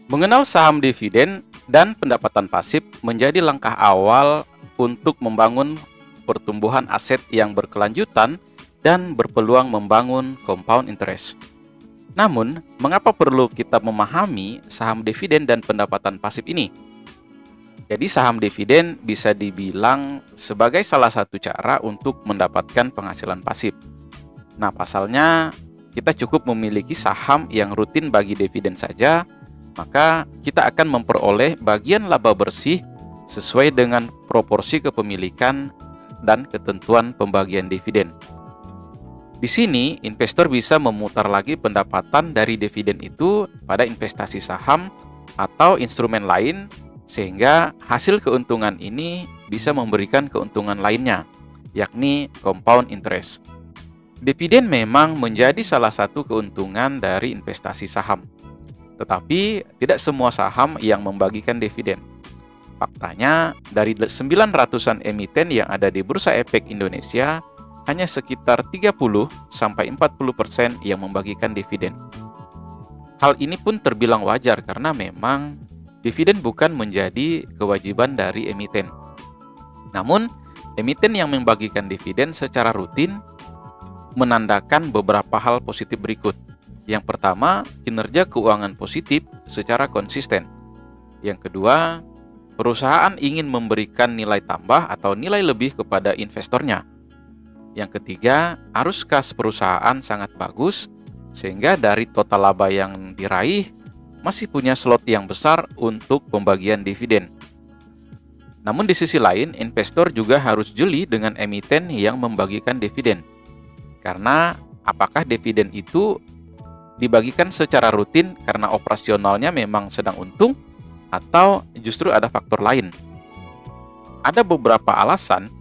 Mengenal saham dividen dan pendapatan pasif menjadi langkah awal untuk membangun pertumbuhan aset yang berkelanjutan dan berpeluang membangun compound interest. Namun, mengapa perlu kita memahami saham dividen dan pendapatan pasif ini? Jadi, saham dividen bisa dibilang sebagai salah satu cara untuk mendapatkan penghasilan pasif. Nah, pasalnya kita cukup memiliki saham yang rutin bagi dividen saja, maka kita akan memperoleh bagian laba bersih sesuai dengan proporsi kepemilikan dan ketentuan pembagian dividen. Di sini, investor bisa memutar lagi pendapatan dari dividen itu pada investasi saham atau instrumen lain, sehingga hasil keuntungan ini bisa memberikan keuntungan lainnya, yakni compound interest. Dividen memang menjadi salah satu keuntungan dari investasi saham. Tetapi tidak semua saham yang membagikan dividen. Faktanya, dari 900-an emiten yang ada di Bursa Efek Indonesia, hanya sekitar 30-40% yang membagikan dividen. Hal ini pun terbilang wajar karena memang dividen bukan menjadi kewajiban dari emiten. Namun, emiten yang membagikan dividen secara rutin menandakan beberapa hal positif berikut. Yang pertama, kinerja keuangan positif secara konsisten. Yang kedua, perusahaan ingin memberikan nilai tambah atau nilai lebih kepada investornya. Yang ketiga, arus kas perusahaan sangat bagus, sehingga dari total laba yang diraih, masih punya slot yang besar untuk pembagian dividen. Namun di sisi lain, investor juga harus jeli dengan emiten yang membagikan dividen. Karena apakah dividen itu dibagikan secara rutin karena operasionalnya memang sedang untung, atau justru ada faktor lain. Ada beberapa alasan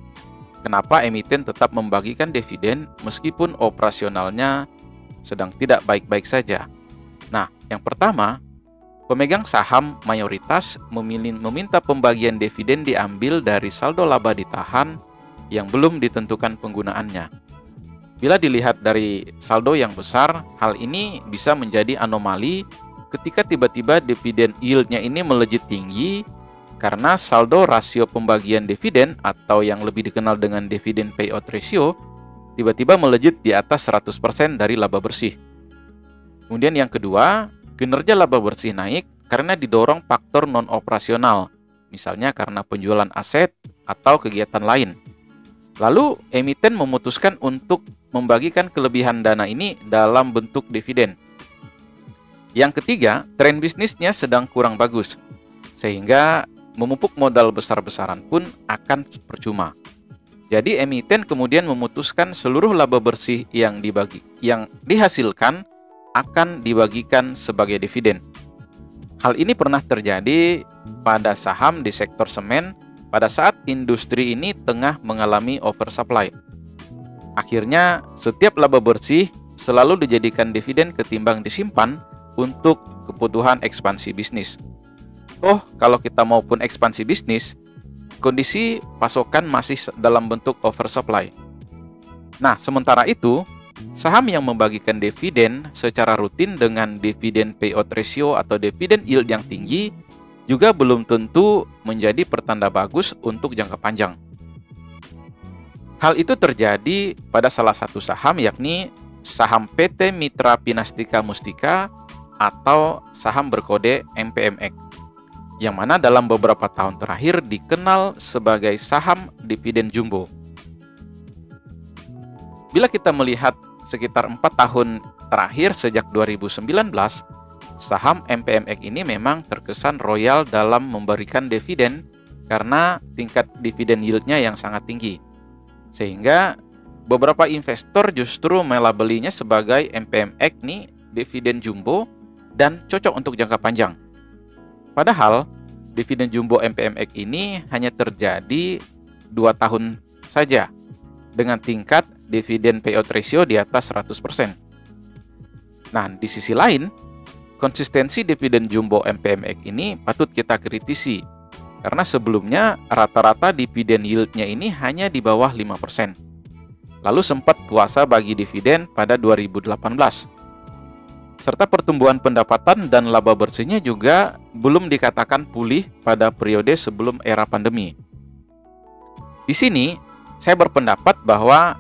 kenapa emiten tetap membagikan dividen meskipun operasionalnya sedang tidak baik-baik saja. Nah, yang pertama, pemegang saham mayoritas meminta pembagian dividen diambil dari saldo laba ditahan yang belum ditentukan penggunaannya. Bila dilihat dari saldo yang besar, hal ini bisa menjadi anomali ketika tiba-tiba dividen yield-nya ini melejit tinggi karena saldo rasio pembagian dividen atau yang lebih dikenal dengan dividen payout ratio tiba-tiba melejit di atas 100% dari laba bersih. Kemudian yang kedua, kinerja laba bersih naik karena didorong faktor non-operasional, misalnya karena penjualan aset atau kegiatan lain. Lalu, emiten memutuskan untuk membagikan kelebihan dana ini dalam bentuk dividen. Yang ketiga, tren bisnisnya sedang kurang bagus, sehingga memupuk modal besar-besaran pun akan percuma. Jadi, emiten kemudian memutuskan seluruh laba bersih yang dihasilkan akan dibagikan sebagai dividen. Hal ini pernah terjadi pada saham di sektor semen pada saat industri ini tengah mengalami oversupply. Akhirnya, setiap laba bersih selalu dijadikan dividen ketimbang disimpan untuk kebutuhan ekspansi bisnis. Kalau kita maupun ekspansi bisnis, kondisi pasokan masih dalam bentuk oversupply. Nah, sementara itu, saham yang membagikan dividen secara rutin dengan dividen payout ratio atau dividen yield yang tinggi juga belum tentu menjadi pertanda bagus untuk jangka panjang. Hal itu terjadi pada salah satu saham, yakni saham PT Mitra Pinastika Mustika atau saham berkode MPMX, yang mana dalam beberapa tahun terakhir dikenal sebagai saham dividen jumbo. Bila kita melihat sekitar 4 tahun terakhir sejak 2019, saham MPMX ini memang terkesan royal dalam memberikan dividen karena tingkat dividen yield-nya yang sangat tinggi. Sehingga beberapa investor justru melabelinya sebagai MPMX nih dividen jumbo dan cocok untuk jangka panjang. Padahal dividen jumbo MPMX ini hanya terjadi 2 tahun saja dengan tingkat dividen payout ratio di atas 100%. Nah, di sisi lain, konsistensi dividen jumbo MPMX ini patut kita kritisi, karena sebelumnya rata-rata dividen yield-nya ini hanya di bawah 5%. Lalu sempat puasa bagi dividen pada 2018. serta pertumbuhan pendapatan dan laba bersihnya juga belum dikatakan pulih pada periode sebelum era pandemi. Di sini, saya berpendapat bahwa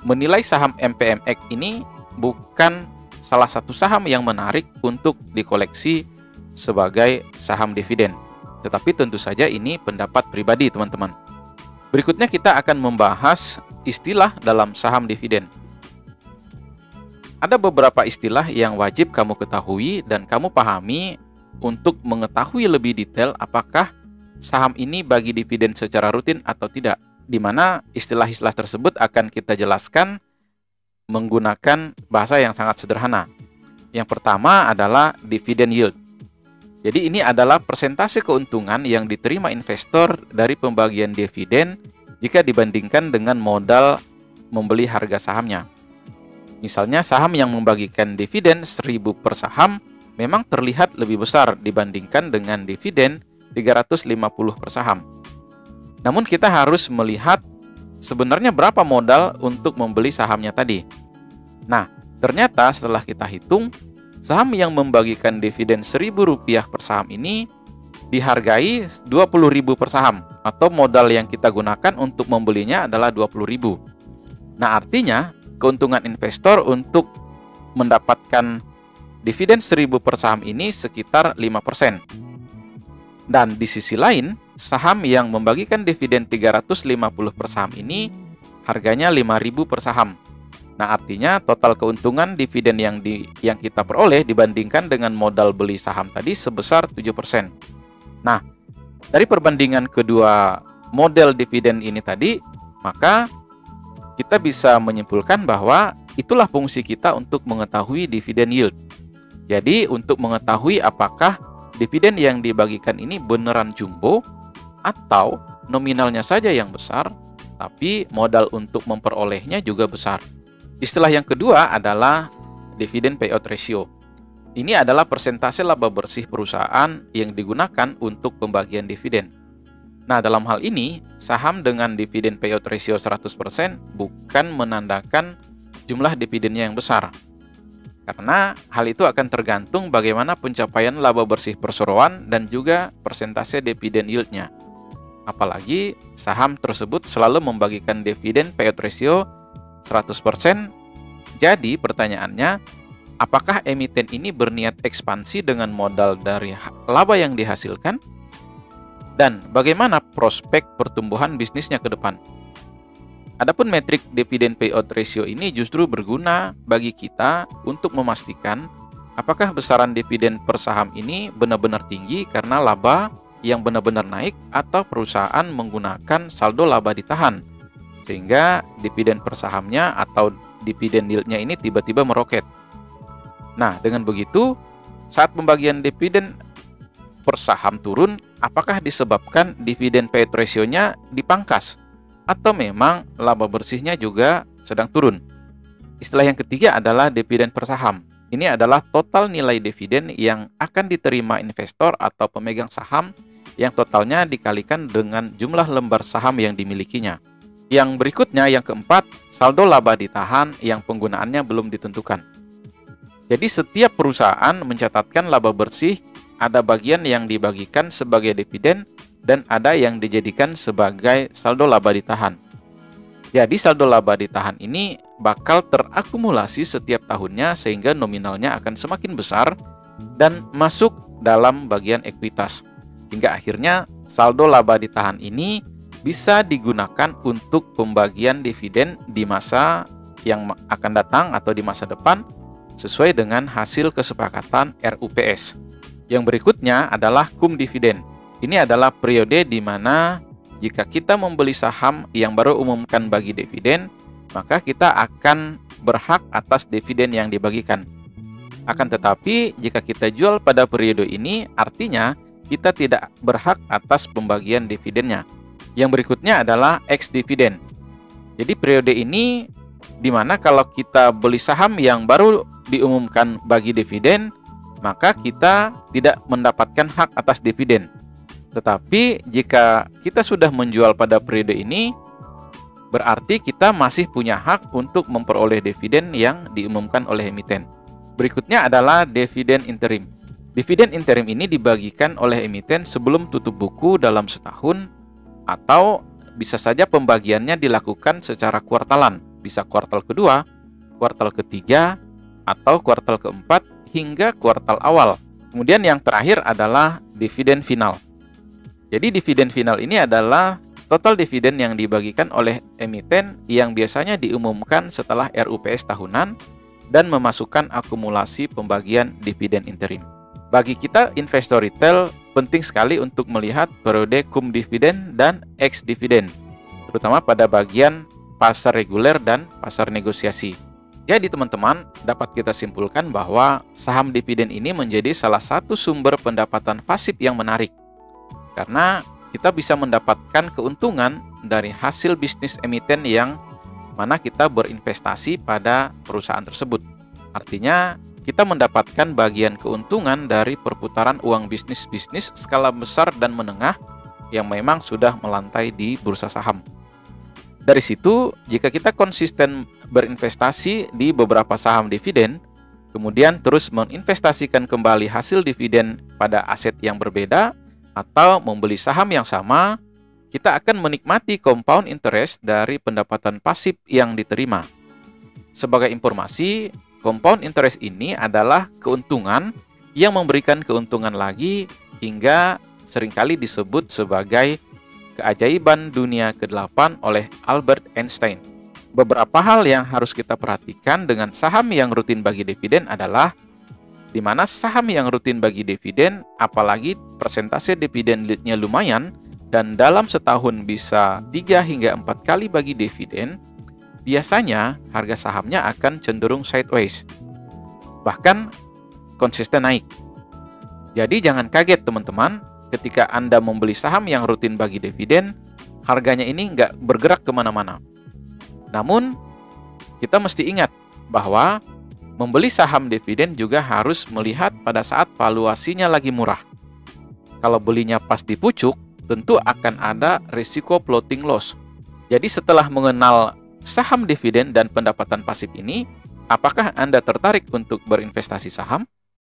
menilai saham MPMX ini bukan salah satu saham yang menarik untuk dikoleksi sebagai saham dividen. Tetapi tentu saja ini pendapat pribadi, teman-teman. Berikutnya kita akan membahas istilah dalam saham dividen. Ada beberapa istilah yang wajib kamu ketahui dan kamu pahami untuk mengetahui lebih detail apakah saham ini bagi dividen secara rutin atau tidak, di mana istilah-istilah tersebut akan kita jelaskan menggunakan bahasa yang sangat sederhana. Yang pertama adalah dividend yield. Jadi ini adalah persentase keuntungan yang diterima investor dari pembagian dividen jika dibandingkan dengan modal membeli harga sahamnya. Misalnya saham yang membagikan dividen 1.000 per saham memang terlihat lebih besar dibandingkan dengan dividen 350 per saham. Namun kita harus melihat sebenarnya berapa modal untuk membeli sahamnya tadi. Nah, ternyata setelah kita hitung, saham yang membagikan dividen Rp1.000 per saham ini dihargai Rp20.000 per saham, atau modal yang kita gunakan untuk membelinya adalah Rp20.000. Nah, artinya keuntungan investor untuk mendapatkan dividen 1.000 per saham ini sekitar 5%. Dan di sisi lain, saham yang membagikan dividen 350 per saham ini harganya 5.000 per saham. Nah, artinya total keuntungan dividen yang kita peroleh dibandingkan dengan modal beli saham tadi sebesar 7%. Nah, dari perbandingan kedua model dividen ini tadi, maka kita bisa menyimpulkan bahwa itulah fungsi kita untuk mengetahui dividen yield. Jadi, untuk mengetahui apakah dividen yang dibagikan ini beneran jumbo atau nominalnya saja yang besar, tapi modal untuk memperolehnya juga besar. Istilah yang kedua adalah dividend payout ratio. Ini adalah persentase laba bersih perusahaan yang digunakan untuk pembagian dividen. Nah, dalam hal ini, saham dengan dividen payout ratio 100% bukan menandakan jumlah dividennya yang besar. Karena hal itu akan tergantung bagaimana pencapaian laba bersih perseroan dan juga persentase dividen yield-nya. Apalagi saham tersebut selalu membagikan dividen payout ratio 100%. Jadi pertanyaannya, apakah emiten ini berniat ekspansi dengan modal dari laba yang dihasilkan? Dan bagaimana prospek pertumbuhan bisnisnya ke depan? Adapun metrik dividend payout ratio ini justru berguna bagi kita untuk memastikan apakah besaran dividen per saham ini benar-benar tinggi karena laba yang benar-benar naik atau perusahaan menggunakan saldo laba ditahan sehingga dividen per sahamnya atau dividen yield-nya ini tiba-tiba meroket. Nah, dengan begitu, saat pembagian dividen per saham turun, apakah disebabkan dividen payout ratio-nya dipangkas atau memang laba bersihnya juga sedang turun? Istilah yang ketiga adalah dividen per saham. Ini adalah total nilai dividen yang akan diterima investor atau pemegang saham yang totalnya dikalikan dengan jumlah lembar saham yang dimilikinya. Yang berikutnya, yang keempat, saldo laba ditahan yang penggunaannya belum ditentukan. Jadi setiap perusahaan mencatatkan laba bersih, ada bagian yang dibagikan sebagai dividen dan ada yang dijadikan sebagai saldo laba ditahan. Jadi saldo laba ditahan ini bakal terakumulasi setiap tahunnya sehingga nominalnya akan semakin besar dan masuk dalam bagian ekuitas. Hingga akhirnya saldo laba ditahan ini bisa digunakan untuk pembagian dividen di masa yang akan datang atau di masa depan sesuai dengan hasil kesepakatan RUPS. Yang berikutnya adalah cum dividen. Ini adalah periode di mana jika kita membeli saham yang baru umumkan bagi dividen, maka kita akan berhak atas dividen yang dibagikan. Akan tetapi, jika kita jual pada periode ini, artinya kita tidak berhak atas pembagian dividennya. Yang berikutnya adalah ex dividen. Jadi periode ini di mana kalau kita beli saham yang baru diumumkan bagi dividen, maka kita tidak mendapatkan hak atas dividen. Tetapi jika kita sudah menjual pada periode ini, berarti kita masih punya hak untuk memperoleh dividen yang diumumkan oleh emiten. Berikutnya adalah dividen interim. Dividen interim ini dibagikan oleh emiten sebelum tutup buku dalam setahun, atau bisa saja pembagiannya dilakukan secara kuartalan, bisa kuartal kedua, kuartal ketiga, atau kuartal keempat hingga kuartal awal. Kemudian yang terakhir adalah dividen final. Jadi dividen final ini adalah total dividen yang dibagikan oleh emiten yang biasanya diumumkan setelah RUPS tahunan dan memasukkan akumulasi pembagian dividen interim. Bagi kita investor retail, penting sekali untuk melihat periode cum dividen dan ex dividen, terutama pada bagian pasar reguler dan pasar negosiasi. Jadi teman-teman, dapat kita simpulkan bahwa saham dividen ini menjadi salah satu sumber pendapatan pasif yang menarik. Karena kita bisa mendapatkan keuntungan dari hasil bisnis emiten yang mana kita berinvestasi pada perusahaan tersebut. Artinya, kita mendapatkan bagian keuntungan dari perputaran uang bisnis-bisnis skala besar dan menengah yang memang sudah melantai di bursa saham. Dari situ, jika kita konsisten berinvestasi di beberapa saham dividen, kemudian terus menginvestasikan kembali hasil dividen pada aset yang berbeda, atau membeli saham yang sama, kita akan menikmati compound interest dari pendapatan pasif yang diterima. Sebagai informasi, compound interest ini adalah keuntungan yang memberikan keuntungan lagi hingga seringkali disebut sebagai keajaiban dunia ke-8 oleh Albert Einstein. Beberapa hal yang harus kita perhatikan dengan saham yang rutin bagi dividen adalah di mana saham yang rutin bagi dividen, apalagi persentase dividen yield-nya lumayan dan dalam setahun bisa 3 hingga 4 kali bagi dividen, biasanya harga sahamnya akan cenderung sideways, bahkan konsisten naik. Jadi jangan kaget teman-teman, ketika Anda membeli saham yang rutin bagi dividen, harganya ini nggak bergerak kemana-mana. Namun, kita mesti ingat bahwa membeli saham dividen juga harus melihat pada saat valuasinya lagi murah. Kalau belinya pas di pucuk, tentu akan ada risiko floating loss. Jadi setelah mengenal saham dividen dan pendapatan pasif ini, apakah Anda tertarik untuk berinvestasi saham?